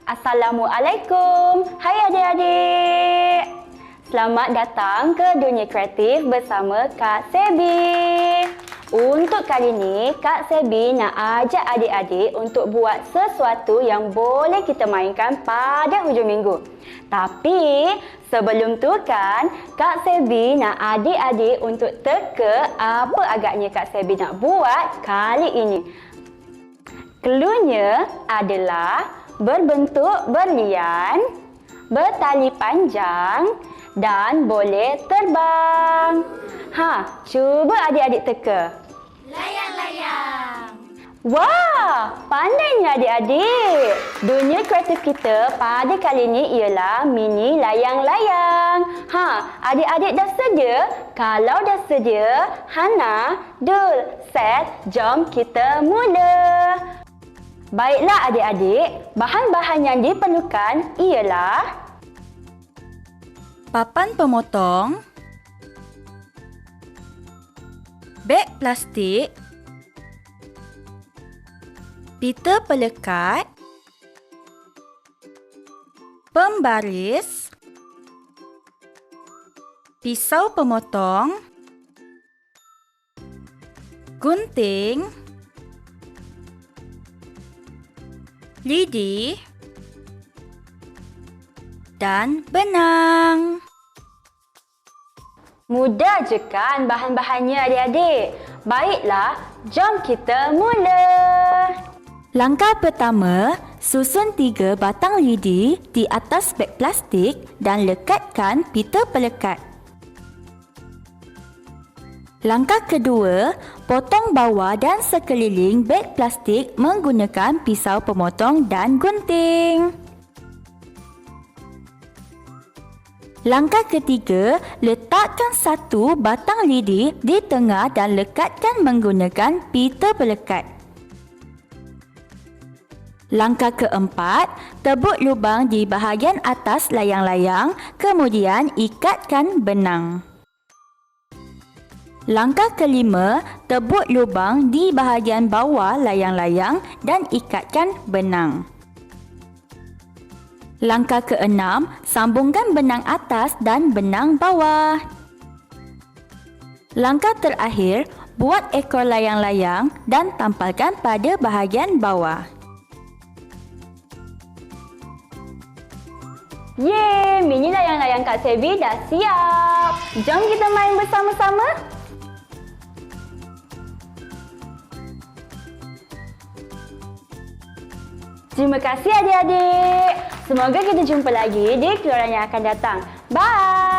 Assalamualaikum. Hai adik-adik. Selamat datang ke Dunia Kreatif bersama Kak Sebi. Untuk kali ini, Kak Sebi nak ajak adik-adik untuk buat sesuatu yang boleh kita mainkan pada hujung minggu. Tapi sebelum tu kan, Kak Sebi nak adik-adik untuk teka apa agaknya Kak Sebi nak buat kali ini. Cluenya adalah berbentuk berlian, bertali panjang dan boleh terbang. Cuba adik-adik teka. Layang-layang. Wah, pandainya adik-adik. Dunia kreatif kita pada kali ini ialah mini layang-layang. Adik-adik dah sedia? Kalau dah sedia, Hana, Dul, Set, jom kita mula. Baiklah adik-adik, bahan-bahan yang diperlukan ialah Papan pemotong, beg plastik, pita pelekat, pembaris, pisau pemotong, gunting, lidi dan benang. mudah je kan bahan-bahannya adik-adik? Baiklah, jom kita mula. Langkah pertama, susun 3 batang lidi di atas beg plastik dan lekatkan pita pelekat. Langkah kedua, potong bawah dan sekeliling beg plastik menggunakan pisau pemotong dan gunting. Langkah ketiga, letakkan 1 batang lidi di tengah dan lekatkan menggunakan pita pelekat. Langkah keempat, tebuk lubang di bahagian atas layang-layang, kemudian ikatkan benang. Langkah kelima, tebuk lubang di bahagian bawah layang-layang dan ikatkan benang. Langkah keenam, sambungkan benang atas dan benang bawah. Langkah terakhir, buat ekor layang-layang dan tampalkan pada bahagian bawah. Yeay, mini layang-layang Kak Sebi dah siap. Jom kita main bersama-sama. Terima kasih adik-adik. Semoga kita jumpa lagi di keluaran yang akan datang. Bye!